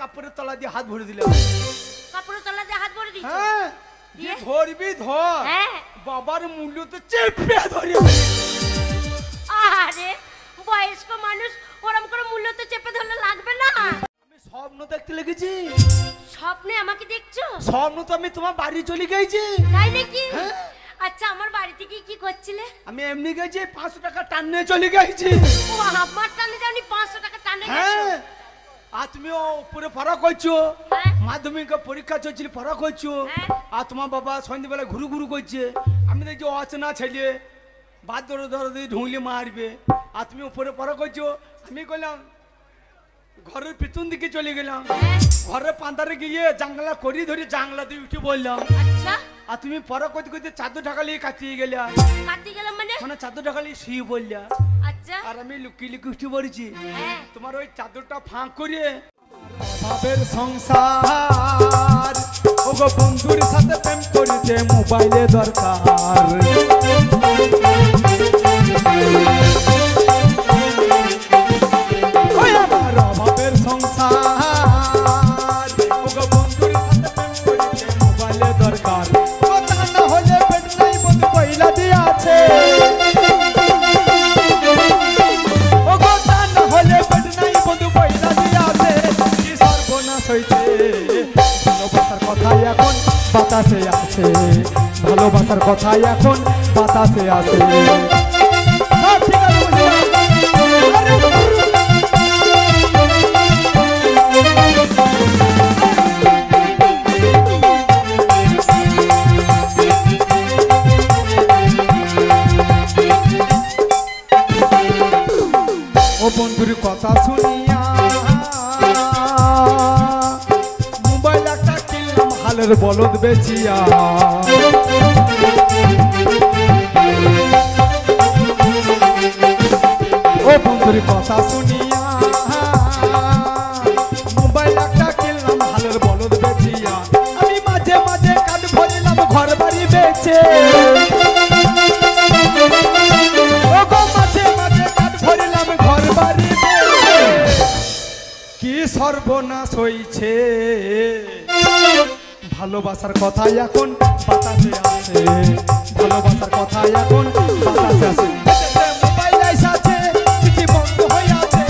কাপড়ের তলা দিয়ে হাত ভরে দিলাম। কাপড়ের তলা দিয়ে হাত ভরে দিয়েছো? হ্যাঁ, দিয়ে ধরবি ধর। হ্যাঁ, বাবার মূল্য তো চেপে ধরে। আরে বয়স্ক মানুষ ওরম করে মূল্য তো চেপে ধরলে লাগবে না। আমি স্বপ্ন দেখতে লেগেছি। স্বপ্নে আমাকে দেখছো? স্বপ্ন তো আমি তোমার বাড়ি চলে গেছি। তাই নাকি? হ্যাঁ। আচ্ছা, আমার বাড়িতে কি করছিলে? আমি এমনি গেছি 500 টাকা টান নিয়ে চলে গেছি। ও আমার টানে যাওনি, 500 টাকা টানে গেছো? হ্যাঁ, আর তুমি উপরে পড়া করছো, হ্যাঁ। মাধ্যমিক পরীক্ষা চলছিল পড়া করছো, হ্যাঁ। আর তোমার বাবা সন্ধ্যেবেলা ঘুরু ঘুরু করছে। আমি দেখছি অচেনা ছেলে বাদ ধরে ধরে দিয়ে ঢুঁলে মারবে, আর তুমি উপরে পড়া করছো। আমি কইলাম ঘরের পিছন দিকে চলে গেলাম। হ্যাঁ। ঘরের পান্তারে গিয়ে জানলা করি ধরে জানলা দিয়ে উঠে বললাম। আচ্ছা, আর তুমি পড়া করতে করতে চাদর ঢাকালিয়ে কাটিয়ে গেলে। কাটি গেলাম মানে চাদর ঢাকালিয়ে শুয়ে বললা। আচ্ছা, আর আমি লুকিয়ে লুকিয়ে উঠে পড়েছি। হ্যাঁ। তোমার ওই চাদরটা ফাঁক করে বাপের সংসার ওগো বন্ধুর সাথে প্রেম করিতে মোবাইলে দরকার। ওই আমার বাপের সংসার ওগো বন্ধুর সাথে প্রেম করিতে মোবাইলে দরকার। কথা না হলে পেট নাই বন্ধু পয়লা দিয়ে আছে। ভালোবাসার কথাই এখন বাতাসে আছে, ভালোবাসার কথাই এখন বাতাসে আছে। ও বন্ধুর কথা শুনিয়া মোবাইল একটা কিনলাম হালের বলদ বেচিয়া। ও বন্ধুর কথা শুনিয়া মোবাইল একটা কিনলাম হালের বলদ বেচিয়া। আমি মাঝে মাঝে কাজ ভরিলাম ঘর বাড়ি বেচে। কি সর্বনাশ হইছে, ভালোবাসার কথা এখন বাতাসে আছে, ভালোবাসার কথা এখন বাতাসে আছে। মোবাইল আইসাছে চিঠি বন্ধ হয়ে আছে,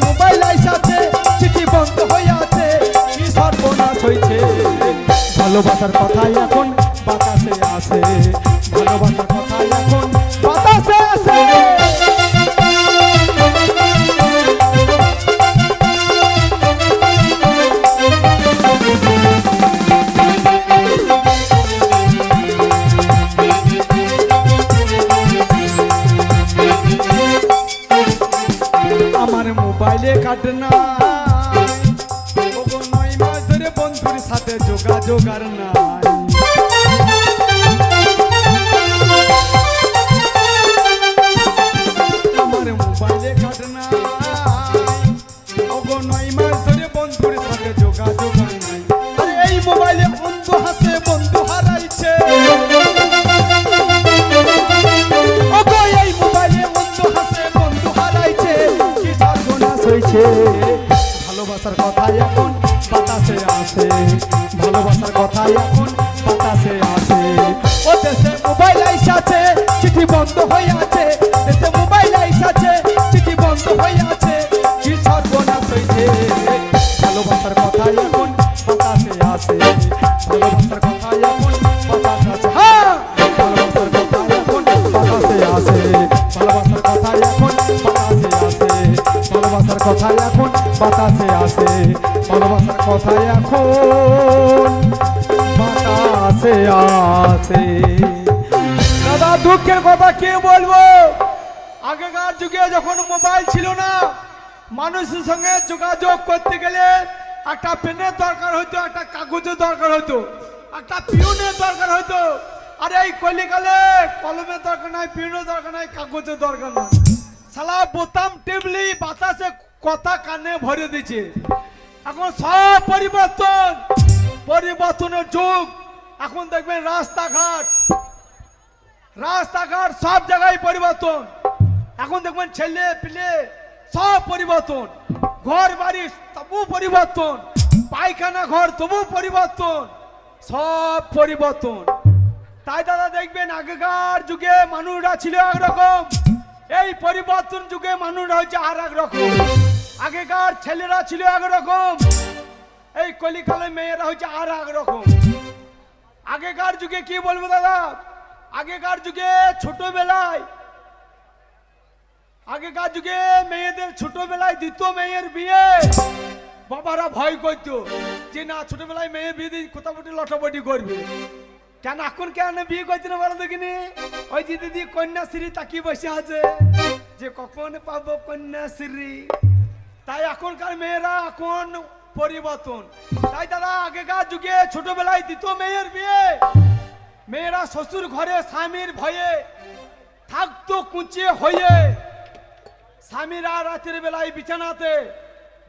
মোবাইল আইসাছে চিঠি বন্ধ হয়ে আছে। কি সর্বনাশ হইছে, ভালোবাসার কথা এখন বাতাসে আছে, ভালোবাসার কথা এখন বাতাসে আছে। আমার মোবাইলে কাটনা 9 মাস ধরে বন্ধুর সাথে যোগাযোগ আর নাই। আমার মোবাইলে কাটনা 9 মাস ধরে বন্ধুর সাথে যোগাযোগ আর নাই। আরে এই মোবাইলে বন্ধু হাসে বন্ধু হারাইছে। এই মোবাইলে বন্ধু হাসে বন্ধু হারাইছে। কি সর্বনাশ হইছে, ভালোবাসার কথা এখন বাতাসে আছে, ভালোবাসার কথা এখন বাতাসে আছে। ও দেশে মোবাইল আইসাছে চিঠি বন্ধ হয়ে আছে, দেশে মোবাইল আইসাছে চিঠি বন্ধ হয়ে আছে। কি সর্বনাশ হইছে, ভালোবাসার কথা এখন বাতাসে আছে, ভালোবাসার কথা এখন বাতাসে আছে। হ্যাঁ, ভালোবাসার কথা এখন বাতাসে আছে, ভালোবাসার কথা এখন বাতাসে আছে, ভালোবাসার কথা এখন বাতাসে আছে, ভালোবাসার কথা এখন বাতাসে আছে। দাদা দুঃখের কথা কে বলবো, আগেকার যুগে যখন মোবাইল ছিল না, মানুষের সঙ্গে যোগাযোগ করতে গেলে একটা পেনের দরকার হতো, একটা কাগজের দরকার হতো, একটা পিউনের দরকার হতো। আর এই কলিকালে কলমের দরকার নাই, পিউনের দরকার নাই, কাগজের দরকার নাই। শালা বোতাম টিপলি বাতাসে কথা কানে ভরে দিচ্ছে। এখন সব পরিবর্তন, পরিবর্তনের যুগ। এখন দেখবেন রাস্তাঘাট সব জায়গায় পরিবর্তন। এখন দেখবেন ছেলে পিলে সব পরিবর্তন, ঘর বাড়ি সব পরিবর্তন। পায়খানা ঘর তবু পরিবর্তন, সব পরিবর্তন। তাই দাদা দেখবেন আগেকার যুগে মানুষরা ছিল একরকম, এই পরিবর্তন যুগে মানুষরা হচ্ছে আর এক রকম। আগেকার ছেলেরা ছিল একরকম, এই কলিকালে মেয়েরা হচ্ছে আর এক রকম। আগেকার যুগে কি বলবো দাদা, আগেকার যুগে ছোটবেলায়, আগেকার যুগে মেয়েদের ছোটবেলায় দিত মেয়ের বিয়ে, বাবারা ভয় করতো যে না ছোটবেলায় মেয়ে বিয়ে দিয়ে কোথাপটি লটাপটি করবে। কেন এখন কেন বিয়ে করছে না বলো দেখিনি? ওই যে দিদি কন্যাশ্রী তাকিয়ে বসে আছে যে কখন পাবো কন্যাশ্রী। তাই এখনকার মেয়েরা এখন পরিবর্তন। তাই দাদা আগেকার যুগে ছোটবেলায় দিত মেয়ের বিয়ে, মেয়েরা শ্বশুর ঘরে স্বামীর ভয়ে থাকতো কুঁচে হয়ে। স্বামীরা রাতের বেলায় বিছানাতে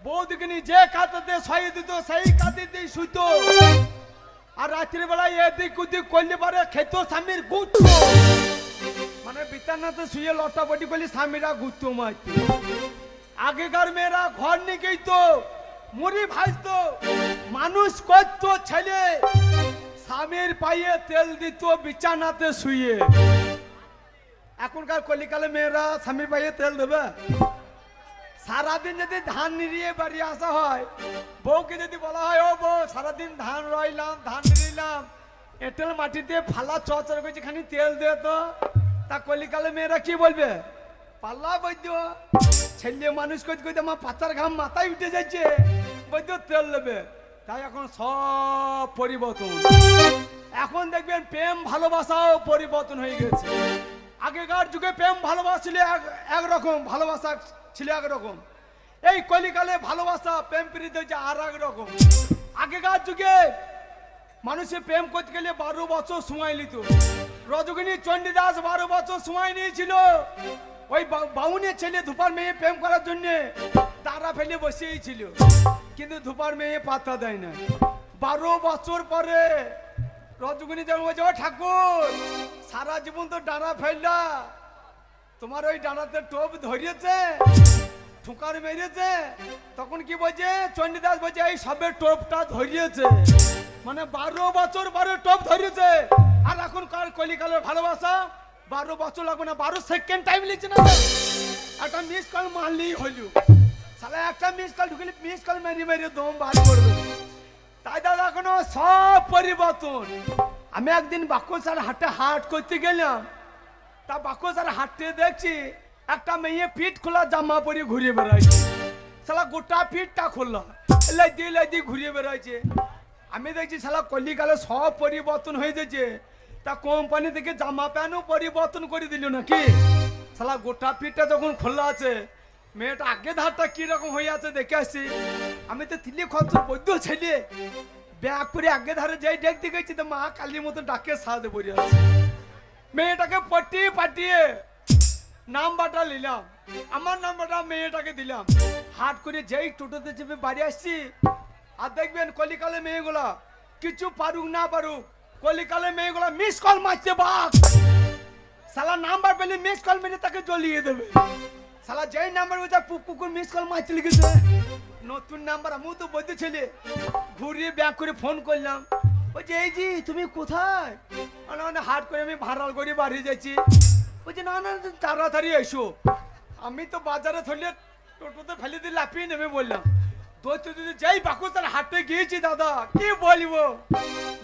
বৌদিকে যে কাঁথাতে শুয়ে দিত সেই কাঁথাতেই শুইত, আর রাত্রি বেলায় এদিক ওদিক করলে পারে খেত স্বামীর গুচ্ছ, মানে বিছানাতে শুয়ে লটাপটি করলে স্বামীরা গুচ্ছ মারত। আগেকার মেয়েরা ঘর নিকেই তো মুড়ি ভাজতো, মানুষ করতো ছেলে, স্বামীর পায়ে তেল দিত বিছানাতে শুয়ে। এখনকার কলিকালে মেয়েরা স্বামীর পায়ে তেল দেবে? সারাদিন যদি ধান নিয়ে বাড়ি আসা হয়, বউকে যদি বলা হয় ও বউ সারাদিন ধান রইলাম ধান নিলাম এঁটেল মাটিতে ফালা চচর করছে খানি তেল দে তো, তা কলিকালে মেয়েরা কি বলবে? পাল্লা বৈদ্য ছেলে মানুষ করতে করতে আমার পাচার ঘাম মাথায় উঠে যাচ্ছে, বৈদ্য তেল দেবে। তাই এখন সব পরিবর্তন। এখন দেখবেন প্রেম ভালোবাসাও পরিবর্তন হয়ে গেছে। আগেকার যুগে প্রেম ভালোবাসা ছিল একরকম, ভালোবাসা ছিল একরকম, এই কলিকালে ভালোবাসা প্রেম প্রীতি হচ্ছে আর এক রকম। আগেকার যুগে মানুষের প্রেম করতে গেলে 12 বছর সময় নিত। রজকিনী চণ্ডীদাস 12 বছর সময় নিয়েছিল ওই বাউনের ছেলে ধুপার মেয়ে প্রেম করার জন্য, তারা ফেলে বসেই ছিল, কিন্তু ধুপার মেয়ে পাত্তা দেয় না। 12 বছর পরে রজকিনী যখন বলছে ও ঠাকুর সারা জীবন তো ডানা ফেললা, তোমার ওই ডানাতে টোপ ধরিয়েছে ঠুকার মেরেছে, তখন কি বলছে চণ্ডীদাস বলছে এই সবে টোপটা ধরিয়েছে, মানে 12 বছর পরে টোপ ধরিয়েছে। আর এখন কার কলিকালের ভালোবাসা 12 বছর লাগবে না, 12 সেকেন্ড টাইম লিখছে না, একটা মিস কল মারলেই হইল, সালা একটা মিস কল ঢুকলে মিস কল মেরে মেরে দম বার করবে। তাই দাদা এখনো সব পরিবর্তন। আমি একদিন বাক্যসার হাটে হাট করতে গেলাম, তা বাক্যসার হাটে দেখছি একটা মেয়ে পিঠ খোলা জামা পরে ঘুরিয়ে বেড়াইছে, সালা গোটা পিঠটা খোলা লাইদি লাইদি ঘুরিয়ে বেড়াইছে। আমি দেখছি সালা কলিকালে সব পরিবর্তন হয়ে যাচ্ছে, তা কোম্পানি থেকে জামা প্যান্টও পরিবর্তন করে দিল নাকি? সালা গোটা পিঠটা যখন খোলা আছে, মেয়েটা আগে ধারটা কিরকম হয়ে আছে দেখে আসছি। আমি তো তিলি খরচ বৈদ্য ছেলে ব্যাগ করে আগে ধারে যাই দেখতে গেছি তো মা কালীর মতো ডাকে সাহায্য পড়ে আছে। মেয়েটাকে পটিয়ে পাঠিয়ে নাম্বারটা নিলাম, আমার নাম্বারটা মেয়েটাকে দিলাম, হাট করে যেই টোটোতে চেপে বাড়ি আসছি। আর দেখবেন কলিকালে মেয়েগুলা কিছু পারুক না পারুক, কলিকালে মেয়েগুলা মিস কল মারছে বাঘ, সালা নাম্বার পেলে মিস কল মেরে তাকে জ্বলিয়ে দেবে। সালা যেই নাম্বার বলছে পুকুর মিস কল মারতে লিখেছে, নতুন নাম্বার। আমি তো বলতে ছেলে ঘুরিয়ে ব্যাক করে ফোন করলাম, বলছে এই জি তুমি কোথায়? হাট করে আমি ভাড়াল করে বাড়ি যাচ্ছি। বলছে না না তাড়াতাড়ি এসো। আমি তো বাজারে ধরলে টোটোতে ফেলে দিয়ে লাফিয়ে নেবে বললাম। যেই বাকুসার হাটে গিয়েছি দাদা কি বলবো,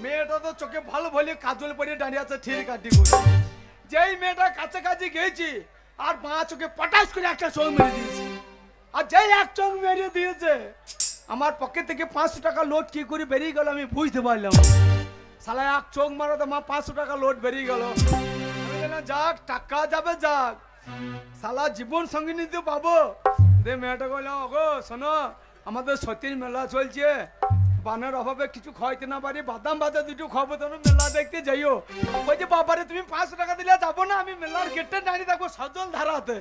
মেয়েটা তো চোখে ভালো বলে কাজল পরে দাঁড়িয়ে আছে ঠিক কাটি করে। যেই মেয়েটা কাছাকাছি গিয়েছি আর মা চোখে পটাশ করে একটা চোখ মেরে দিয়েছে, আর যেই এক চোখ মেরে দিয়েছে আমার পকেট থেকে 500 টাকা নোট কি করে বেরিয়ে গেল আমি বুঝতে পারলাম। সালা এক চোখ মারাতে মা 500 টাকা নোট বেরিয়ে গেল। যাক টাকা যাবে যাক, সালা জীবন সঙ্গিনী তো পাবো। দে মেয়েটা বললাম ওগো শোনো আমাদের সতীর মেলা চলছে, বানের অভাবে কিছু খাইতে না পারি, বাদাম বাজার দুটো খাবো, তখন মেলা দেখতে যাইও। বলছে বাবারে তুমি 500 টাকা দিলে যাবো না, আমি মেলার গেটে দাঁড়িয়ে থাকবো সজল ধারাতে।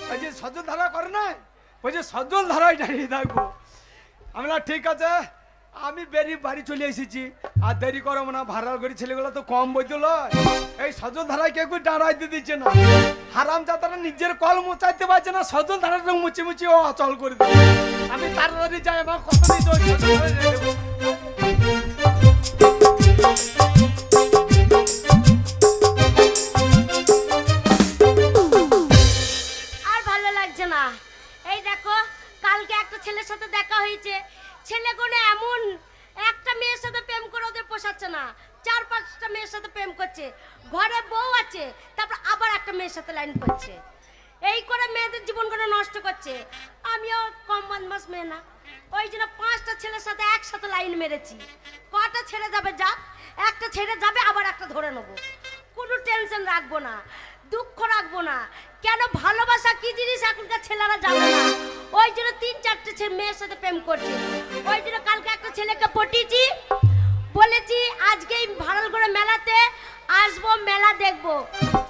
বলছে সজল ধারা করে না, বলছে সজল ধারায় দাঁড়িয়ে থাকবো। আমি ঠিক আছে, আমি বাড়ি চলে এসেছি আর দেরি করবো না, ভাড়ার গাড়ি ছেলেগুলো তো কম বইতে লয়, এই সজল ধারায় কেউ দাঁড়াইতে দিচ্ছে না। হারাম জাতারা নিজের কল মোচাইতে পারছে না, সজল ধারাটা মুচি মুচি ও অচল করে দিচ্ছে। আমি তাড়াতাড়ি যাই, আমার কত দিতে ছেলেগুলো এমন একটা মেয়ের সাথে প্রেম করে ওদের পোষাচ্ছে না, 4-5টা মেয়ের সাথে প্রেম করছে, ঘরে বউ আছে, তারপর আবার একটা মেয়ের সাথে লাইন করছে, এই করে মেয়েদের জীবনগুলো নষ্ট করছে। আমিও কম বদমাস মেয়ে না, ওই জন্য 5টা ছেলের সাথে একসাথে লাইন মেরেছি। কটা ছেড়ে যাবে যাক, একটা ছেড়ে যাবে আবার একটা ধরে নেবো, কোনো টেনশন রাখবো না, দুঃখ রাখবো না। কেন ভালোবাসা কি জিনিস এখনকার ছেলেরা জানে না, ওই জন্য 3-4টে মেয়ের সাথে প্রেম করছে। ওই জন্য কালকে একটা ছেলেকে পটিয়েছি, বলেছি আজকেই ভাড়ালগড়ে মেলাতে আসবো, মেলা দেখবো।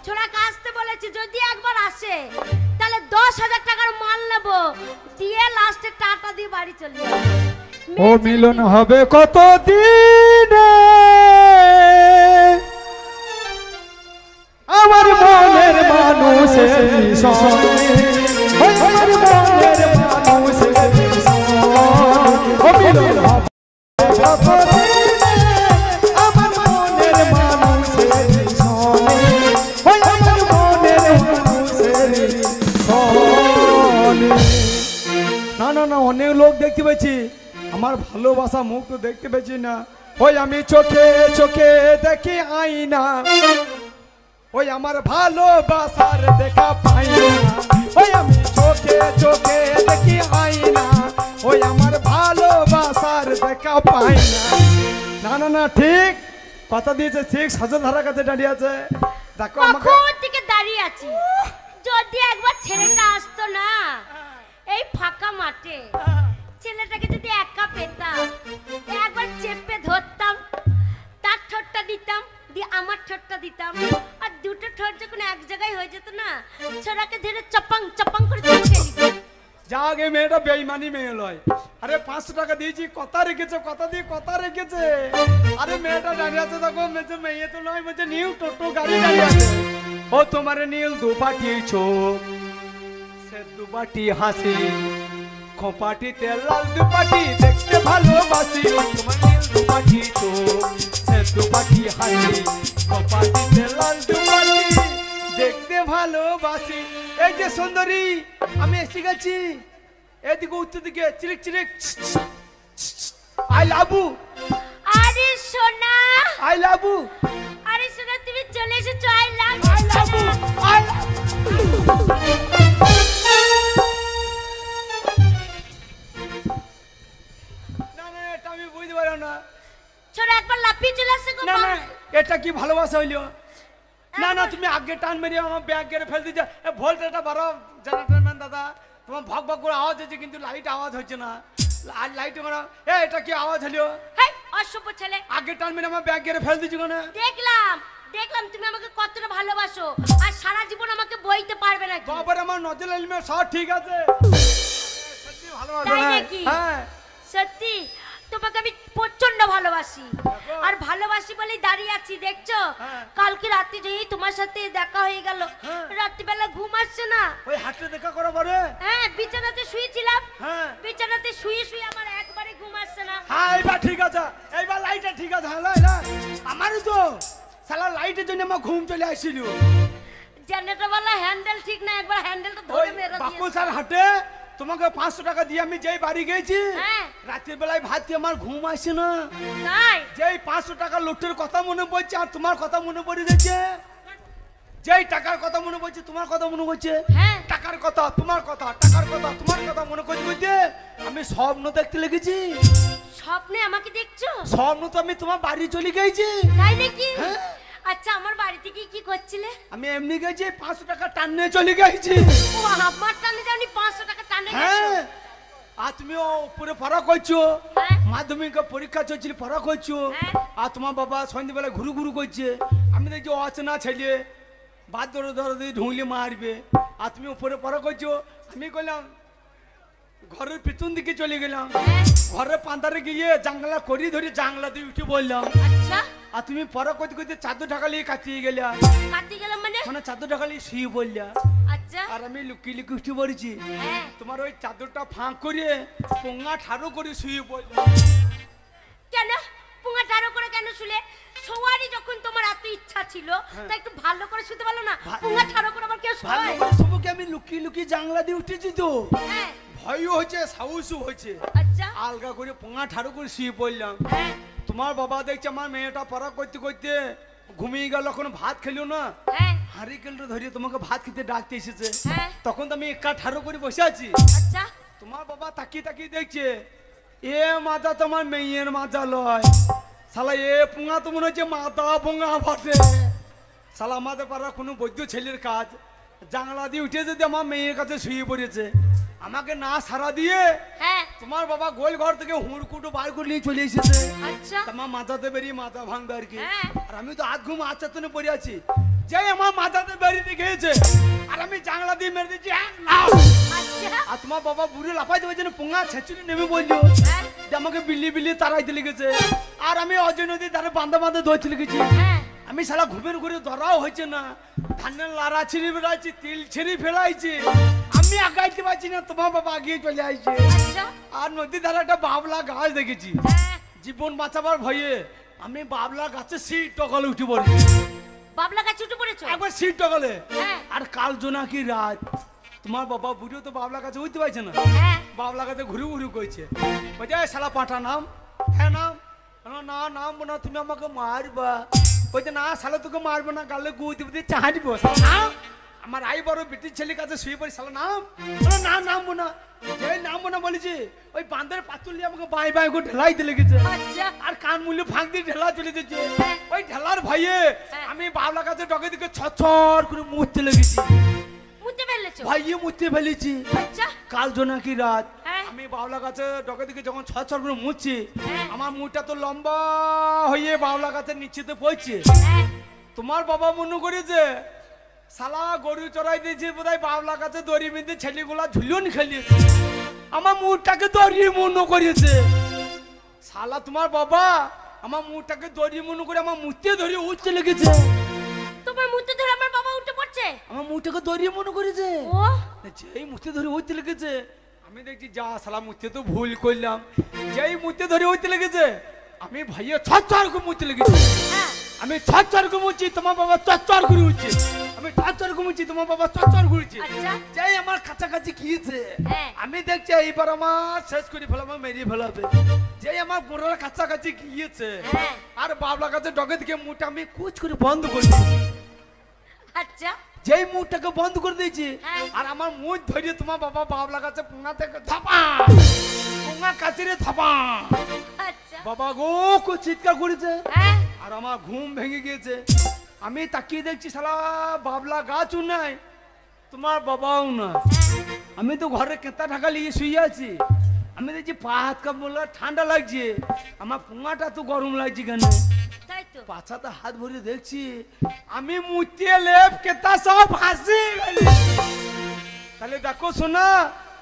ছোড়াকে আসতে বলেছি, যদি একবার আসে তাহলে 10,000 টাকার মাল নেবো, দিয়ে লাস্টে টাটা দিয়ে বাড়ি চলে যাবো। ও মিলন হবে কত দিনে আমার মনের মানুষের সঙ্গে, আমার মনের মানুষের সঙ্গে। ও মিলন হবে কত দিনে আমার মনের মানুষের সঙ্গে, আমার মনের মানুষের সঙ্গে। না না না, অনেক লোক দেখতে পেয়েছি, আমার ভালোবাসা মুখ তো দেখতে পেয়েছি না। ওই আমি চোখে চোখে দেখি আইনা, ওই আমার ভালোবাসার দেখা পাই না। ওই আমি চোখে চোখে দেখি আইনা, ওই আমার ভালোবাসার দেখা পাই না। না না না, ঠিক কথা দিয়েছে, ঠিক সাজধারার কাছে দাঁড়িয়ে আছে। দেখো আমাকে কখন থেকে দাঁড়িয়ে আছি, যদি একবার ছেলেটা আসতো না এই ফাঁকা মাঠে, ছেলেটাকে যদি একা পেতাম, একবার চেপে ধরতাম, তার ঠোঁটটা দিতাম, দিয়ে আমার ঠোঁটটা দিতাম, আর দুটো ঠোঁট যখন এক জায়গায় হয়ে যেত না, ছোড়াকে ধরে চপাং চপাং করে চুষে দিতাম। যা আগে মেয়েটা বেইমানি মেয়ে লয়। আরে 500 টাকা দিয়েছি, কথা রেখেছে, কথা দিয়ে কথা রেখেছে। আরে মেয়েটা দাঁড়িয়ে আছে, দেখো মেয়ে তো নয়, বলছে নিউ টোটো গাড়ি দাঁড়িয়ে আছে। ও তোমারে নীল দুপাটি চোখ, সে দুপাটি হাসি, খোপাটিতে লাল দুপাটি দেখতে ভালোবাসি। তোমার নীল দুপাটি চোখ, সে দুপাটি হাসি, খোপাটিতে লাল দুপাটি দেখতে ভালোবাসি। এই যে সুন্দরী, আমি এসে গেছি, এদিকে উত্তর দিকে চিরিক চিরিক, আই লাভ ইউ। আরে সোনা, আই লাভ ইউ, আরে সোনা তুমি চলে এসেছো, I love I love you, I না না, এটা আমি বুঝতে পারলাম না। ছোড়া একবার লাফিয়ে চলে আসছে গো। না না, এটা কি ভালোবাসা হইলো? না না, তুমি আগে টান মেরে আমার ব্যাগ গেড়ে ফেল দিচ্ছ। ভোল্টেজটা বাড়ো জেনারেটর ম্যান দাদা, তোমার ভক ভক করে আওয়াজ হচ্ছে, কিন্তু লাইট আওয়াজ হচ্ছে না। লাইট মারা, এটা কি আওয়াজ হলো? হেই অসভ্য ছেলে, আগে টান মেরে আমার ব্যাগ গেড়ে ফেল দিচ্ছ কেন? দেখলাম দেখলাম তুমি আমাকে কতটা ভালোবাসো, আর সারা জীবন আমাকে বইতে পারবে না। বাবার আমার নজর এলমে সব ঠিক আছে, সত্যি ভালোবাসা তাই না? নাকি? হ্যাঁ সত্যি তোমাকে আমি প্রচন্ড ভালোবাসি, আর ভালোবাসি বলেই দাঁড়িয়ে আছি, দেখছো? হ্যাঁ। কালকে রাতে যেই তোমার সাথে দেখা হয়ে গেল, হ্যাঁ। রাত্রিবেলা ঘুম আসছে না। ওই হাটে দেখা করো পরে। হ্যাঁ, বিছানাতে শুয়েছিলাম, হ্যাঁ বিছানাতে শুয়ে শুয়ে আমার একবারে ঘুম আসছে না। হ্যাঁ, এইবার ঠিক আছে, এইবার লাইটটা ঠিক আছে। হ্যাঁ আমারও তো শালা লাইটের জন্য আমার ঘুম চলে আসছিল। জেনারেটর वाला হ্যান্ডেল ঠিক না, একবার হ্যান্ডেলটা ওই ধরে মেরে বাকুল দিয়েছে। স্যার হাটে তোমাকে 500 টাকা দিয়ে আমি যেই বাড়ি গেছি, হ্যাঁ। রাতের বেলায় ভাত খেয়ে আমার ঘুম আসছে না। তাই যেই 500 টাকা লুটের কথা মনে পড়ছে, আর তোমার কথা মনে পড়ে যাচ্ছে। যেই টাকার কথা মনে পড়ছে, তোমার কথা মনে পড়ছে। হ্যাঁ। টাকার কথা, তোমার কথা, টাকার কথা, তোমার কথা মনে করতে করতে আমি স্বপ্ন দেখতে লেগেছি। স্বপ্নে আমাকে দেখছো? স্বপ্ন তো আমি তোমার বাড়ি চলে গেছি। তাই নাকি? হ্যাঁ। আচ্ছা, আমার বাড়িতে কি করছিলে? আমি এমনি গেছি, 500 টাকা টান নিয়ে চলে গেছি। ও আমার টানে যাওনি, 500 টাকা টানে গেছো? হ্যাঁ, আর তুমি উপরে পড়া করছো, হ্যাঁ। মাধ্যমিক পরীক্ষা চলছিল, পড়া করছো, হ্যাঁ। আর তোমার বাবা সন্ধ্যেবেলা ঘুরু ঘুরু করছে। আমি দেখছি অচেনা ছেলে, বাদ ধরে ধরে দিয়ে ঢুঁলে মারবে, আর তুমি উপরে পড়া করছো। আমি কইলাম ঘরের পিছন দিকে চলে গেলাম, হ্যাঁ। ঘরের পান্তারে গিয়ে জানলা করি ধরে জানলা দিয়ে উঠে বললাম। আচ্ছা, আর তুমি পড়া করতে করতে চাদর ঢাকা নিয়ে কাটিয়ে গেলা, কাটি গেলাম মানে? মানে চাদর ঢাকা নিয়ে শুয়ে বললা। আচ্ছা, আর আমি লুকিয়ে লুকিয়ে উঠে পড়েছি, হ্যাঁ। তোমার ওই চাদরটা ফাঁক করে পোঙা ঠাড়ো করে শুয়ে পড়লাম। কেন পুঙ্গা টারো করে কেন শুলে? শোয়ারই যখন তোমার এত ইচ্ছা ছিল, তাই একটু ভালো করে শুতে পারলো না? পুঙ্গা টারো করে আমার কেউ ভালো শোয়? করে সবকে আমি লুকিয়ে লুকিয়ে জানলা দিয়ে উঠেছি তো, হ্যাঁ। ভয়ও হচ্ছে, সাহসও হচ্ছে। আচ্ছা, আচ্ছা আলগা করে পোঙা ঠাড়ু করে শুয়ে পড়লাম। হ্যাঁ তোমার বাবা দেখছে আমার মেয়েটা পড়া করতে করতে ঘুমিয়ে গেল, এখন ভাত খেলো না, হ্যাঁ হারিকেলটা ধরিয়ে তোমাকে ভাত খেতে ডাকতে এসেছে। হ্যাঁ তখন তো আমি একা ঠাড়ু করে বসে আছি। আচ্ছা তোমার বাবা তাকিয়ে তাকিয়ে দেখছে, এ মাজা তোমার মেয়ের মাজা লয়, শালা এ পোঙা তো মনে হচ্ছে মাথা পোঙা বটে। শালা আমাদের পাড়া কোনো বৈদ্য ছেলের কাজ, জানলা দিয়ে উঠে যদি আমার মেয়ের কাছে শুয়ে পড়েছে, আমাকে না সারা দিয়ে হ্যাঁ তোমার বাবা গোল ঘর থেকে হুড়কুটো বার করে নিয়ে চলে এসেছে। আচ্ছা আমার মাথাতে বেরিয়ে মাথা ভাঙবে আর কি। হ্যাঁ। আর আমি তো হাত ঘুম আচ্ছাতনে পড়ে আছি, যেই আমার মাথাতে বেরিয়ে গিয়েছে আর আমি জানলা দিয়ে মেরে দিচ্ছি এক লাফ। আচ্ছা আর তোমার বাবা বুড়ি লাফাইতে পারছে না, পোঙা ছেঁচুরি নেমে বললো হ্যাঁ যে আমাকে বিল্লি বিল্লি তারাইতে লেগেছে। আর আমি অজয় নদীর ধারে বান্ধা বান্ধা ধরতে লেগেছি। হ্যাঁ আমি সারা ঘুমের ঘুরে ধরাও হয়েছে না, ধানের লারা ছিঁড়ে বেড়াইছি, তিল ছিঁড়ে ফেলাইছি, আমি আগাইতে পারছি না, তোমার বাবা আগিয়ে চলে আসছে। আচ্ছা আর নদীর ধারে একটা বাবলা গাছ দেখেছি, হ্যাঁ জীবন বাঁচাবার ভয়ে আমি বাবলা গাছে সিট টকালে উঠে পড়েছি। বাবলা গাছে উঠে পড়েছো একবার সিট টকালে। হ্যাঁ আর কাল জোনাকি রাত, তোমার বাবা বুড়িও তো বাবলা গাছে উঠতে পারছে না, হ্যাঁ বাবলা গাছে ঘুরে ঘুরে করছে, বলছে "এই শালা পাঠা নাম।" হ্যাঁ নাম। না নাম না, তুমি আমাকে মারবা। বলছে না শালা তোকে মারবো না, গালে গুঁতি বুতি চাহাড়িবো। নাম আমার আই বড় ব্রিটিশ ছেলের কাছে শুয়ে পড়ি, শালা নাম। না নামবো না, যে নামবো না বলেছি ওই বাঁধের পাতুল দিয়ে আমাকে বাই বাই করে ঢেলাইতে লেগেছে। আচ্ছা আর কান মুলে ফাঁক দিয়ে ঢেলা চলে যেছে। ওই ঢেলার ভয়ে আমি বাবলা গাছে ডগে দিকে ছছর করে মুছতে লেগেছি, মুতে ফেলেছো ভাইয়ে মুছতে ফেলেছি। আচ্ছা কাল জোনাকি রাত, হ্যাঁ। আমি বাবলা গাছে ডগে দিকে যখন ছছর করে মুছছি, হ্যাঁ। আমার মুখটা তো লম্বা হয়ে বাবলা গাছের নিচেতে পড়ছে। হ্যাঁ তোমার বাবা মনে করেছে শালা গরু চড়াই দিয়েছে বোধহয়, বাবলা গাছে দড়ি বেঁধে ছেলেগুলা ঝুলন খেলিয়েছে, আমার মুখটাকে দড়িয়ে মনে করেছে। শালা তোমার বাবা আমার মুখটাকে দড়িয়ে মনে করে আমার মুখতে ধরিয়ে উঠতে লেগেছে। তোমার মুতে ধরে আমার বাবা উঠে পড়ছে আমার মুখটাকে দড়িয়ে মনে করেছে, ও যেই মুখতে ধরে উঠতে লেগেছে আমি দেখছি যা শালা মুখতে তো ভুল করলাম, যেই মুখতে ধরে উঠতে লেগেছে আমি ভাইয়া ছচ্ছর করে মুখতে লেগেছে। হ্যাঁ আমি ছচ্ছর করে মুছি, তোমার বাবা চচ্চর করে উঠছে, আমি ছচ্ছর করে মুছি, তোমার বাবা চচ্চর করেছে। আচ্ছা যাই আমার কাছাকাছি গিয়েছে, হ্যাঁ। আমি দেখছি এইবার আমার শেষ করে ফেলাবো, মেরিয়ে ফেলাবে। যেই আমার গোড়ার কাছাকাছি গিয়েছে হ্যাঁ। আর বাবলা কাছে ডগে দিকে মুখটা আমি কুচ করে বন্ধ করে দিয়েছি। আচ্ছা যেই মুখটাকে বন্ধ করে দিয়েছি হ্যাঁ। আর আমার মুখ ধরিয়ে তোমার বাবা বাবলা কাছে পোঙা থেকে থাপা, পোঙা কাছে থাপা, আচ্ছা বাবা গো কো চিৎকার করেছে। হ্যাঁ আর আমার ঘুম ভেঙে গিয়েছে, আমি তাকিয়ে দেখছি শালা বাবলা গাছও নাই, তোমার বাবাও না, আমি তো ঘরে কেতা ঢাকা নিয়ে শুয়ে আছি। আমি দেখছি পা হাত কাঁপলে ঠান্ডা লাগছে, আমার পোঙাটা তো গরম লাগছে কেন, তাই তো পাছাতে হাত ভরে দেখছি আমি মুতিয়ে লেপ কেতা সব হাসি গেলি। তাহলে দেখো শোনা,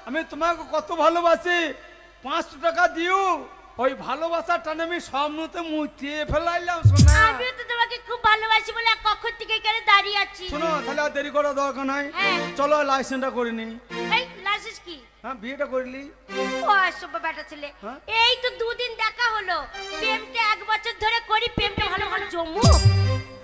আমি তোমাকে কত ভালোবাসি, 500 টাকা দিও, ওই ভালোবাসার টানে আমি সামনেতে মুতিয়ে ফেলাইলাম। শোনা আমিও তো তোমাকে খুব ভালোবাসি বলে কখন থেকে এখানে দাঁড়িয়ে আছি শোনো, তাহলে আর দেরি করার দরকার নাই, হ্যাঁ। চলো লাইসেন্সটা করে নি। এই লাইসেন্স কি হ্যাঁ বিয়েটা করলি। ও আসব বেটা ছেলে হ্যাঁ? এই তো দুদিন দেখা হলো, প্রেমটা 1 বছর ধরে করি, প্রেমটা ভালো ভালো জমু,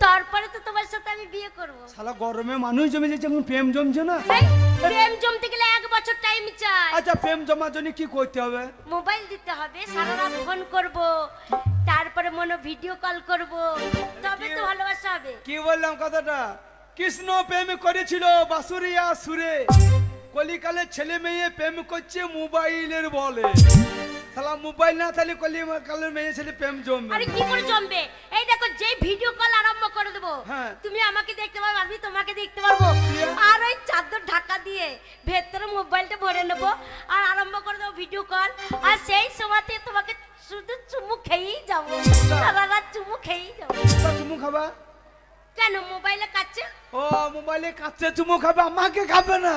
তারপরে তো তোমার সাথে আমি বিয়ে করব। শালা গরমে মানুষ জমে যাচ্ছে, এখন প্রেম জমছে না। এই, প্রেম জমতে গেলে 1 বছর টাইম চাই। আচ্ছা প্রেম জমার জন্য কি করতে হবে? মোবাইল দিতে হবে, সারা রাত ফোন করব, তারপরে মনে ভিডিও কল করব, তবে তো ভালোবাসা হবে। কি বললাম কথাটা? কৃষ্ণ প্রেম করেছিল বাসুরিয়া সুরে, কলিকালে ছেলে মেয়ে প্রেম করছে মোবাইলের বলে। শালা মোবাইল না থাকলে কলিকালের মেয়ে ছেলে প্রেম জমবে। আরে কি করে জমবে? এই দেখো যেই ভিডিও কল আরম্ভ করে দেবো, হ্যাঁ। তুমি আমাকে দেখতে পারবে, আমি তোমাকে দেখতে পারবো, আর ওই চাদর ঢাকা দিয়ে ভেতরে মোবাইলটা ভরে নেবো আর আরম্ভ করে দেবো ভিডিও কল, আর সেই সময়তে তোমাকে শুধু চুমু খেয়েই যাবো, সারা রাত চুমু খেয়েই যাবো। তা চুমু খাবা? কেন মোবাইলে কাছে? ও মোবাইলে কাছে চুমু খাবে, আমাকে খাবে না।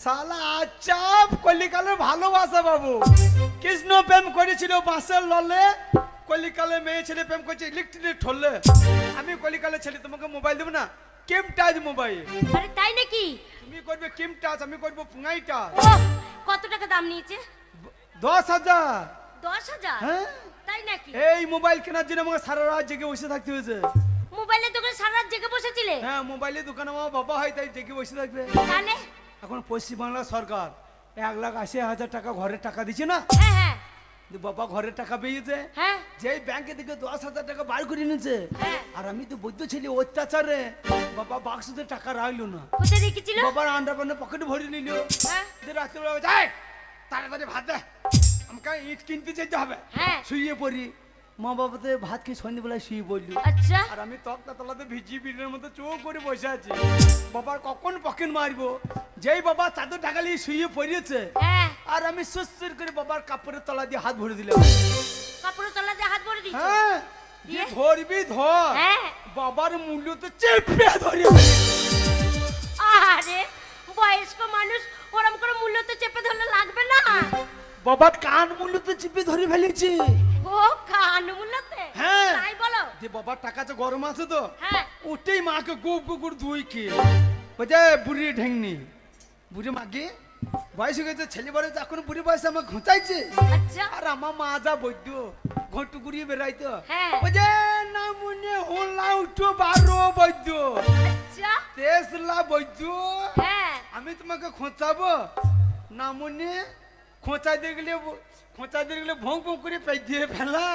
শালা আচ্ছা কলিকালের ভালোবাসা বাবু। কৃষ্ণ প্রেম করেছিল বাঁশের ললে, কলিকালে মেয়ে ছেলে প্রেম করছে ইলেকট্রিক ঠললে। আমি কলিকালে ছেলে তোমাকে মোবাইল দেবো না, কিম টাচ মোবাইল। আরে তাই নাকি? তুমি করবে কিম টাচ, আমি করবো পুঙ্গাই টাচ। ও কত টাকা দাম নিয়েছে? 10,000। 10,000? হ্যাঁ তাই নাকি? এই মোবাইল কেনার জন্য আমাকে সারা রাত জেগে বসে থাকতে হয়েছে। মোবাইলের দোকানে সারা রাত জেগে বসেছিলে? হ্যাঁ মোবাইলের দোকানে আমার বাবা হয় তাই জেগে বসে থাকবে। তাহলে এখন পশ্চিমবাংলা সরকার 1,80,000 টাকা ঘরের টাকা দিচ্ছে না, হ্যাঁ হ্যাঁ বাবা ঘরে টাকা পেয়েছে, হ্যাঁ যেই ব্যাংকে থেকে 10,000 টাকা বার করে নিয়েছে, হ্যাঁ আর আমি তো বৈদ্য ছেলে অত্যাচারে বাবা বাক্সতে টাকা রাখলো না, কোথায় রেখেছিল? বাবার আন্ডারপ্যান্টে পকেটে ভরে নিল। হ্যাঁ রাত্রে যাই তাড়াতাড়ি ভাত দে, আমাকে ইট কিনতে যেতে হবে। হ্যাঁ শুয়ে পড়ি, মা বাবাতে ভাত খেয়ে সন্ধ্যেবেলায় শুয়ে পড়লো। আচ্ছা আর আমি তক্তা তলাতে ভিজি বিড়ের মতো চোখ করে বসে আছি, বাবার কখন পকেট মারবো। যেই বাবা চাদর ঢাকালি শুয়ে পড়িয়েছে, হ্যাঁ আর আমি সুস্থির করে বাবার কাপড়ের তলা দিয়ে হাত ভরে দিলাম। কাপড়ের তলা দিয়ে হাত ভরে দিয়েছো? হ্যাঁ, যে ধরবি ধর, হ্যাঁ বাবার মূল্য তো চেপে ধরে। আরে বয়স্ক মানুষ ওরম করে মূল্য তো চেপে ধরলে লাগবে না? বাবার কান মূল্য তো চেপে ধরে ফেলেছে। ও কান মূল্যতে? হ্যাঁ তাই বলো? যে বাবার টাকা তো গরম আছে তো, হ্যাঁ উঠেই মাকে গুপ গুকুর ধুই কে বোঝে বুড়ি ঢেংনি, বুড়ি মাকে বয়স হয়ে গেছে, ছেলে বয়স এখন বুড়ি বয়সে আমার ঘুঁচাইছে। আচ্ছা আর আমার মা যা বৈদ্য ঘন্টু ঘুরিয়ে বেড়াইতো, হ্যাঁ বোঝে না মনে হলা উঠো 12 বৈদ্য আচ্ছা 13 বৈদ্য, হ্যাঁ আমি তোমাকে খোঁচাবো না মনে খোঁচাই দিয়ে গেলে ভং ভং করে পেট দিয়ে ফেলা।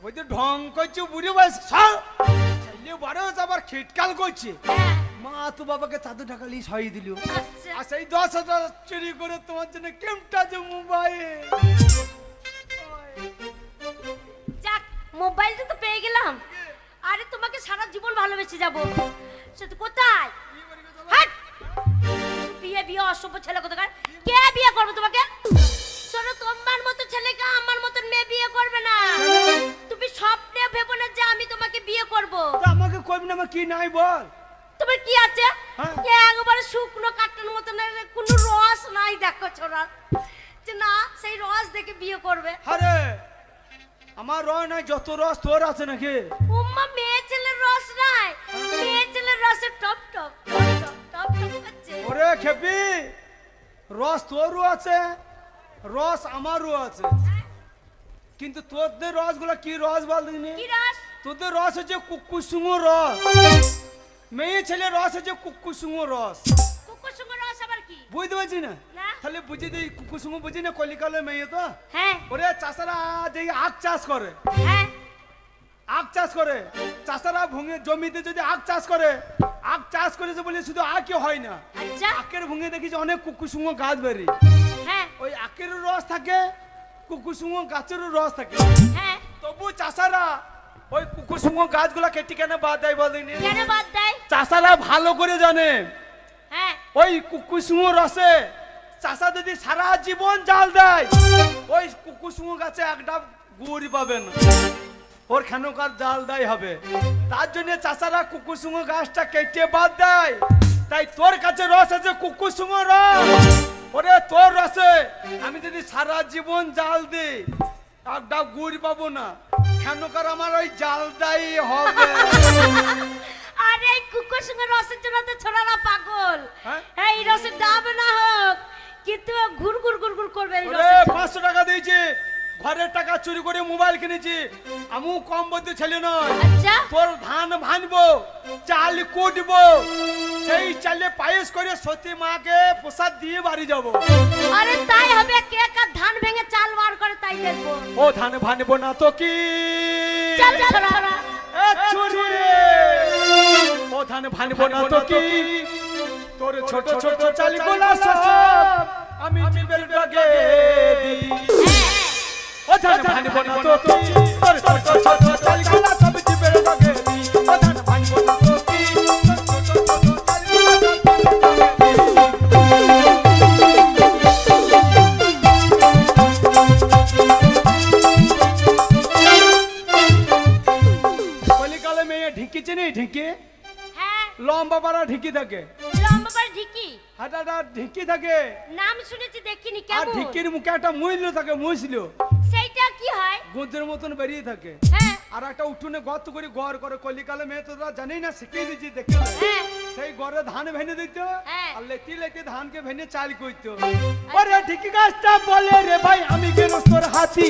বৈদ্য ঢং করছে বুড়ি বয়স, ছেলে বড় আবার খিটকাল করছে। হ্যাঁ মা তো বাবাকে চাদর ঢাকালি সহাই দিল, আচ্ছা আর সেই 10,000 চুরি করে তোমার জন্য কেমটা যে মোবাইল। যাক মোবাইলটা তো পেয়ে গেলাম। আরে তোমাকে সারা জীবন ভালোবেসে যাব। সেটা কোথায়? হাট! বিয়ে বিয়ে অসভ্য ছেলে কোথাকার। কে বিয়ে করবে তোমাকে? শোনো, তোমার মতো ছেলেকে আমার মতন মেয়ে বিয়ে করবে না। তুমি স্বপ্নে ভেবো না যে আমি তোমাকে বিয়ে করব। তা আমাকে কইবি না, আমার কি নাই বল। তোমার কি আছে? হ্যাঁ। একবারে শুকনো কাটার মতন কোনো রস নাই, দেখো ছোড়া যে না সেই রস দেখে বিয়ে করবে। আরে আমার রস নাই, যত রস তোর আছে নাকি? উম্মা মেয়ে ছেলের রস নাই, মেয়ে ছেলের রসে top top top top top top করছে। ওরে খেপি, রস তোরও আছে, রস আমারও আছে, কিন্তু তোদের রসগুলো কি রস বল দিনি? কি রস? তোদের রস হচ্ছে কুকুসুমো রস, মেয়ে ছেলে রস হচ্ছে কুকুসুমো রস। কুকুরসুঙ্গ রস আবার কি? বুঝতে পারছি না? না। তাহলে বুঝি দিই কুকুসুমো বুঝি না, কলিকালে মেয়ে তো। হ্যাঁ ওরে চাষারা যে আখ চাষ করে, হ্যাঁ আখ চাষ করে, চাষারা ভুঙে জমিতে যদি আখ চাষ করে, আখ চাষ করেছে বলে শুধু আখই হয় না, আচ্ছা আখের ভুঙে দেখিস অনেক কুকুসুমো গাছ বেরি, হ্যাঁ ওই আখেরও রস থাকে, কুকুসুমো গাছেরও রস থাকে। হ্যাঁ তবু চাষারা ওই কুকুসুমো গাছগুলা কেটে কেন বাদ দেয় বলেনি? কেন বাদ দেয়? চাষারা ভালো করে জানে হ্যাঁ ওই কুকুসুমো রসে চাষা যদি সারা জীবন জাল দেয়, ওই কুকুসুমো গাছে একটা গুড় পাবে না, ওর খানকার জাল দেয় হবে। তার জন্য চাষারা কুকুসুমো গাছটা কেটে বাদ দেয়। তাই তোর কাছে রস আছে কুকুসুমো রস, ওরে তোর রসে আমি যদি সারা জীবন জাল দিই একটা গুড় পাবো না, খানকার আমার ওই জালটাই হবে। আরে এই কুকুরসুঙ্গ রসের জন্য তো ছোড়ারা পাগল। হ্যাঁ? এই রসের দাম না হোক, কিন্তু ঘুর ঘুর ঘুর ঘুর করবে এই ওরে রসের জন্য। 500 টাকা দিয়েছি, ঘরের টাকা চুরি করে মোবাইল কিনেছি, আমিও কম বলতে ছেলে নয়। আচ্ছা তোর ধান ভানবো, চাল কুটবো, সেই চালে পায়েস করে সতী মাকে প্রসাদ দিয়ে বাড়ি যাব। আরে তাই হবে, কে কার ধান ভেঙে চাল বার করে তাই দেখবো। ও ধান ভানবো না তো কি? চল ছোড়া এ চুরি রে, ও ধান ভানবো না তো কি? তোর ছোট ছোট চাল গোলা সব আমি জীবের ডাকে দিই। ও ধান ভানবো না তো কি? তোর ছোট ছোট চাল গোলা সব জীবের ডাকে দিই। ও ধান ভানবো না তো কি? তোর ছোট ছোট চাল গোলা সব কলিকালে মেয়ে ঢিকি চিনি? ঢিকি হ্যাঁ লম্বা পাড়া ঢিকি থাকে, লম্বা পাড় ঢিকি হাঁটাটা ঢিকি থাকে, নাম শুনেছি দেখিনি। আর কেমন? ঢিকির মুখে একটা মুইল থাকে, মুইছিল সেইটা কি হয়? গোঁদের মতন বেরিয়ে থাকে, হ্যাঁ আর একটা উঠোনে গর্ত করে ঘর করে। কলিকালে মেয়ে তোরা জানি না, শিখিয়ে দিচ্ছি দেখে নে। হ্যাঁ সেই ঘরে ধান ভেঙে দিত, হ্যাঁ। আর লেতি লেতি ধানকে ভেঙে চাল করতো। ওরে ঢিকি গাছটা বলে রে ভাই আমি গেরস্তর হাতি,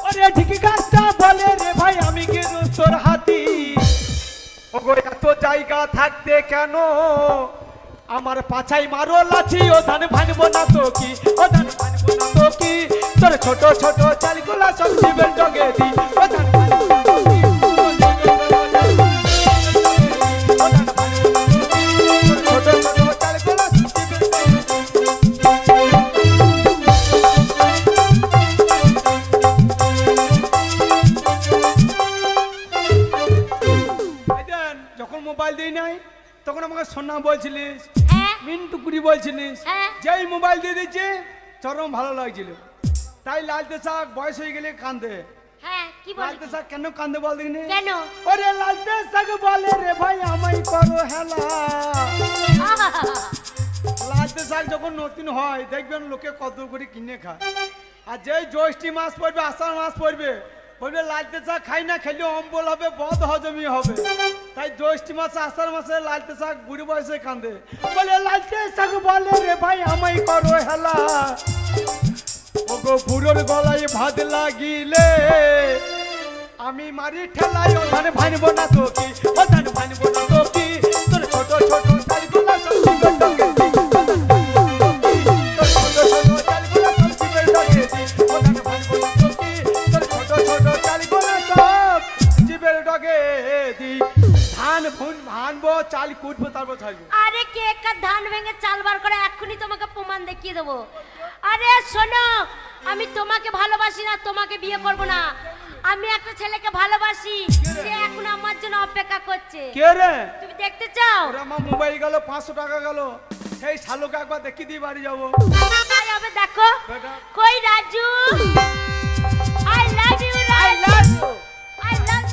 ওরে ঢিকি গাছটা বলে রে ভাই আমি গেরস্তর হাতি। ওগো এত জায়গা থাকতে কেন আমার পাছাই মারো লাঠি ও ধান ভাঙবো না তো কি, ও ধান ভাঙবো না তো কি, তোর ছোট ছোট চালগুলা সব জীবের ডগে দি, ও ধান ভাঙবো না তো কি, ও ধান ভাঙবো না তো কি, তোর ছোট ছোট চালগুলা সব জীবের যখন মোবাইল দিই নাই তখন আমাকে সোনা বলছিলিস, হ্যাঁ মিন্টু কুড়ি বলছিলিস, হ্যাঁ। যেই মোবাইল দিয়ে দিচ্ছে চরম ভালো লাগছিল। তাই লালতে শাক বয়স হয়ে গেলে কান্দে। হ্যাঁ কি বল লালতে শাক কেন কান্দে বল দেখিনি? কেন? ওরে লালতে শাক বলে রে ভাই আমায় করো হেলা। লালতে শাক যখন নতুন হয় দেখবেন লোকে কত করে কিনে খায়, আর যেই জ্যৈষ্ঠী মাস পড়বে আষাঢ় মাস পড়বে বলবে লালতে শাক খাই না, খেলে অম্বল হবে, বদ হজমি হবে। তাই জ্যৈষ্ঠী মাসে আষাঢ় মাসে লালতে শাক বুড়ি বয়সে কান্দে, বলে লালতে শাক বলে রে ভাই আমায় করো হেলা। ওগো বুড়োর গলায় ভাত লাগিলে আমি মারি ঠেলাই, ও ধান ভাঙবো না তো কি, ও ধান ভাঙবো না তো কি, তোর ছোট ছোট চালগুলা সব জীবের ডগে দি, ও ধান ভাঙবো না তো কি, তোর ছোট ছোট চালগুলা সব জীবের ডগে দি, ও ধান ভাঙবো না তো কি, তোর ছোট ছোট চালগুলা সব জীবের ডগে দি। ধান ভাঙবো, চাল কুটবো, তারপর ছাড়বো। আরে কে একা ধান ভেঙে চাল বার করে এক্ষুনি তোমাকে প্রমাণ দেখিয়ে দেবো। আরে শোনো, আমি তোমাকে ভালোবাসি না, তোমাকে বিয়ে করব না। আমি একটা ছেলেকে ভালোবাসি, সে এখন আমার জন্য অপেক্ষা করছে। কে রে? তুমি দেখতে চাও? ওরে আমার মোবাইল গেল, 500 টাকা গেল, সেই শালুকে একবার দেখি দিয়ে বাড়ি যাবো। তাই হবে, দেখো বেটা। কই Raju, I love you, I love you, I love.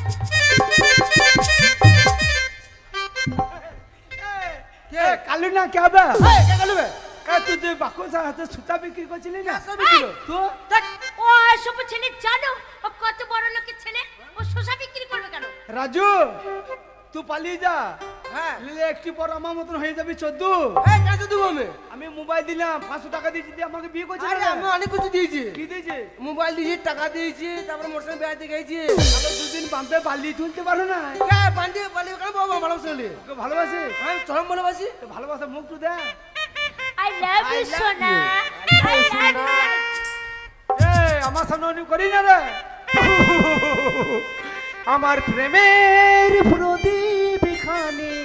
কে কালু না কে হবে? এই, কে কালু বে? তুই যে বাকুসা হাতে সুতা বিক্রি করছিলি না? তো ও সব ছেলে জানো ও কত বড় লোকের ছেলে, ও শসা বিক্রি করবে কেন? রাজু তুই পালিয়ে যা, হ্যাঁ। নিলে একটি পর আমার মতন হয়ে যাবি 14। এই, কাছে দেবো আমি? আমি মোবাইল দিলাম, 500 টাকা দিয়েছি, দিয়ে আমাকে বিয়ে করছিস আরে আমি অনেক কিছু দিয়েছি। কি দিয়েছে? মোবাইল দিয়েছি, টাকা দিয়েছি, তারপরে মোটরসাইকেল বেড়াতে গেছি। আবার দুদিন বাঁধতে পারলি, তুলতে পারো না। পান্ডি পালি কেন বাবা ভালোবাসি? তোকে ভালোবাসি, আমি চরম ভালোবাসি। তো ভালোবাসা মুখ তো দে। আই লাভ ইউ সোনা, আই লাভ ইউ। আমার সামনে অনেক করি না রে। আমার প্রেমের প্রদীপ খানি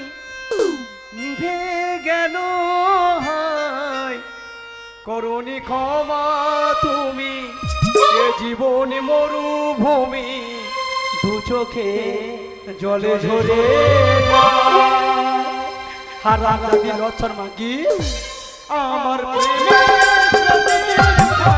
নিভে গেল হায়, করুণী ক্ষমা তুমি, এ জীবন মরুভূমি, দু চোখে জলে ঝরে হারা দিল অক্ষর মাগি। আমার প্রেমের প্রদীপ খানি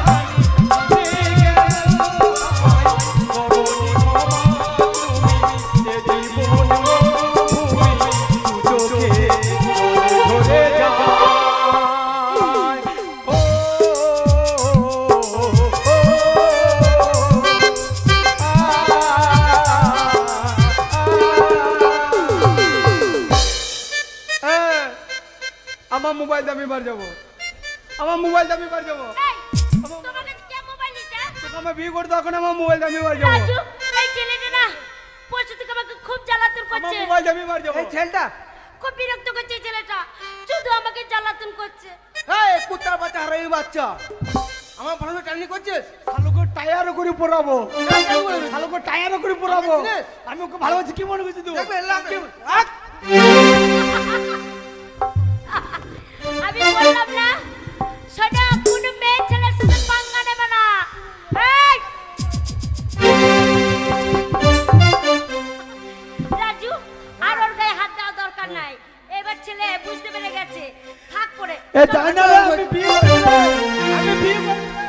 আমার মোবাইল দামি বার যাবো, আমার মোবাইল দামি বার যাবো, এই, তোমার কাছে কে মোবাইল নিছে? তোকে আমার বিয়ে করতে এখন আমার মোবাইল দামি বার যাবো, রাজু, এই ছেলেটা না পরশু থেকে আমাকে খুব জ্বালাতন আমার করছে, মোবাইল দামি বার যাবো। এই ছেলেটা, খুব বিরক্ত করছে এই ছেলেটা, শুধু আমাকে জ্বালাতন করছে। এই কুত্তার বাচ্চা, হারামি বাচ্চা, আমার ভালো টানি করছিস? শালুকে টায়ারও করে পড়াবো, এই, কেন বলবি? শালুকে টায়ারও করে পড়াবো। আমার ছিলিস? আমি ওকে ভালোবাসি, কি মনে করছিস তুই? দেখবে, লাগ- আমি বললাম না, সোনা কোনো মেয়ে ছেলের সাথে পাঙ্গা নেবে না। এই! রাজু, আর ওর গায়ে হাত দেওয়া দরকার নাই, এবার ছেলে বুঝতে পেরে গেছে, থাক পড়ে। এ জানি না রে, আমি বিয়ে করবো রে, আমি বিয়ে করবো রে।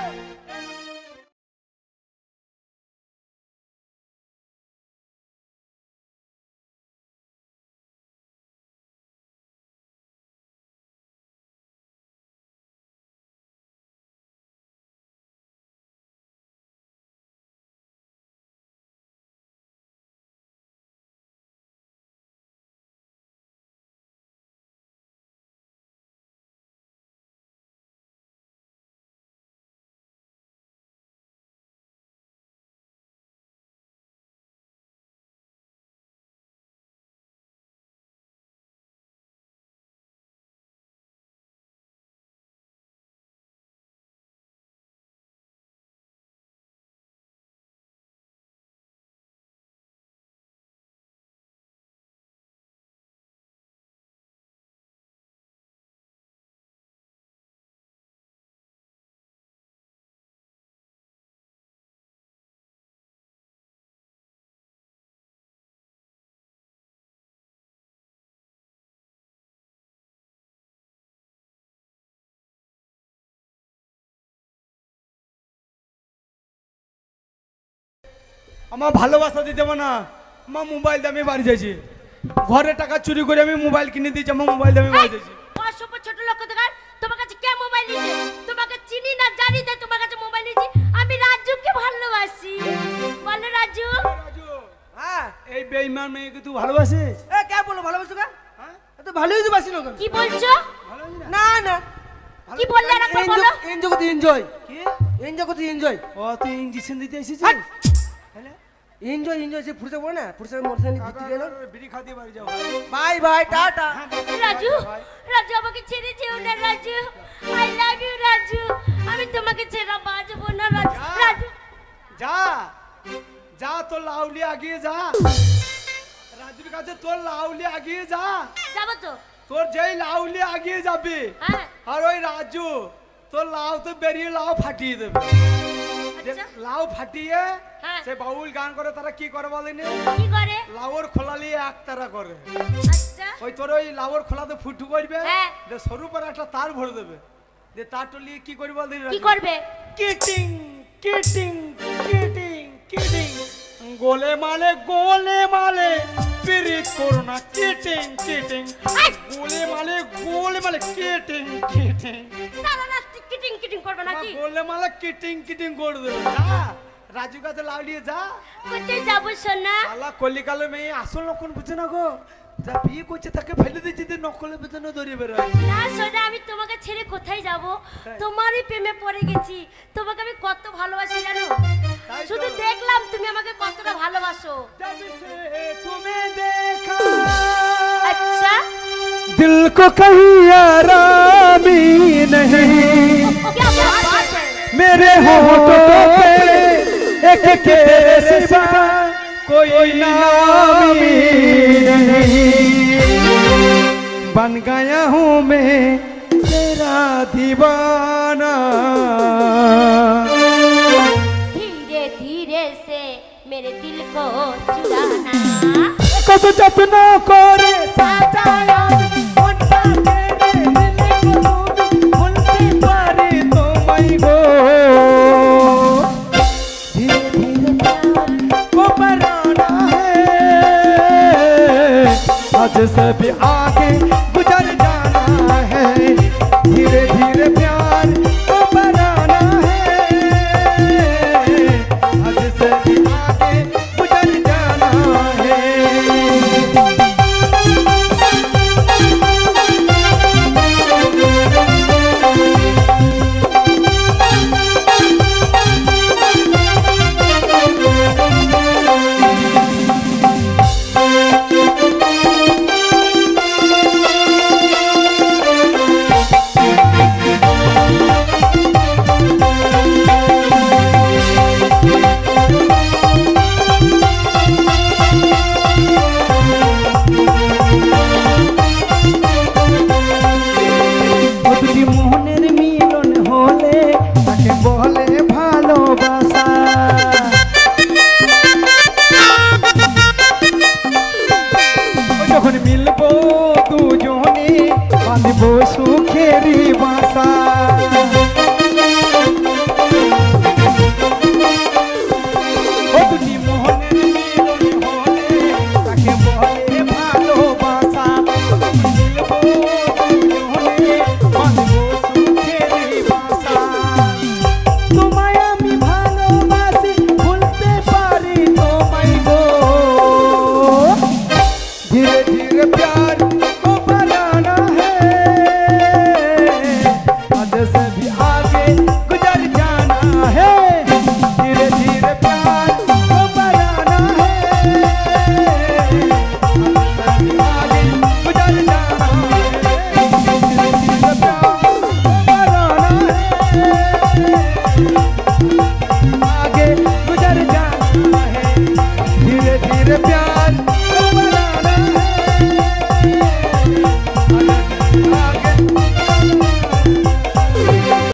আমার ভালোবাসা দিতে হবে না, আমার মোবাইল দিয়ে আমি বাড়ি যাইছি, ঘরে টাকা চুরি করে আমি মোবাইল কিনে দিয়েছি, আমার মোবাইল দিয়ে আমি বাড়ি যাইছি। অসভ্য ছোট লোক কোথাকার, তোমার কাছে কে মোবাইল নিয়েছে? তোমাকে চিনি না জানি তাই তোমার কাছে মোবাইল নিয়েছি। আমি রাজুকে ভালোবাসি। বলো রাজু। রাজু, হ্যাঁ এই বেঈমান মেয়েকে তুই ভালোবাসিস? এ কে বলো ভালোবাসো কা? হ্যাঁ? তো ভালোই তো বাসি না কেন? কি বলছো? ভালোবাসি না? না না কি বললে আর একবার বলো। এনজয় করতে এনজয়, কি? এনজয় করতে এনজয়, ও তুই ইঞ্জেকশন দিতে এসেছিস? হাট! হ্যালো? এনজয় এনজয় সে ফুরতে বলে না, ফুরতে মোটরসাইকেল ঘুরতে গেল। বিড়ি খাতে বাড়ি যাও। Bye bye tata. হ্যাঁ, রাজু, রাজু আমাকে ছেড়ে যেও না Raju. I love you Raju. আমি তোমাকে ছেড়ে বাঁচবো না রাজু। রাজু যা যা, তোর লাউলি আগিয়ে যা, রাজুর কাছে তোর লাউলি আগিয়ে যা, যাবো তো। তোর যেই লাউলি আগিয়ে যাবে হ্যাঁ আর ওই রাজু তোর লাউ তো বেরিয়ে লাউ ফাটিয়ে দেবে। যে আচ্ছা লাউ ফাটিয়ে হ্যাঁ। সে বাউল গান করে, তারা কি করে বলেনি? কি করে? লাউর খোলা নিয়ে এক তারা করে, আচ্ছা ওই তোর ওই লাউর খোলাতে ফুটু করবে, হ্যাঁ। যে সরু করে একটা তার ভরে দেবে, যে তারটা নিয়ে কি করবে বলেনি? কি করবে? কিটিং কিটিং কিটিং কিটিং, গোলে মালে পিরিত করো না, কিটিং কিটিং, আই! গোলে মালে কিটিং কিটিং, সারা রাত কিটিং কিটিং করবে নাকি? গোলে মালে কিটিং কিটিং করে দেবে। যা রাজু কাছে লাউলিয়ে যা। কোথায় যাবো সোনা? শালা কলিকালে মেয়ে আসল লক্ষণ বুঝছে না গো, যা বিয়ে করছে তাকে ফেলে দিচ্ছে, যে নকলের পেছনে দৌড়িয়ে বেরোয়। না সোনা, আমি তোমাকে ছেড়ে কোথায় যাব? তোমারই প্রেমে পড়ে গেছি। তোমাকে আমি কত ভালোবাসি জানো? তাই তো। শুধু দেখলাম তুমি আমাকে কতটা ভালোবাসো। जब से तुम्हें देखा আচ্ছা दिल को कहीं आरामी नहीं, क्या बात है? मेरे होठों पे एक के सिवा कोई नामी नहीं, बन गया हूँ मैं तेरा दीवाना। धीरे धीरे से मेरे दिल को चुराना। कब जपना करे साजाया उनका तेरे दिल को तुम भूलते पारे तो मैं गो, धीरे धीरे प्यार को मराना है, आज से भी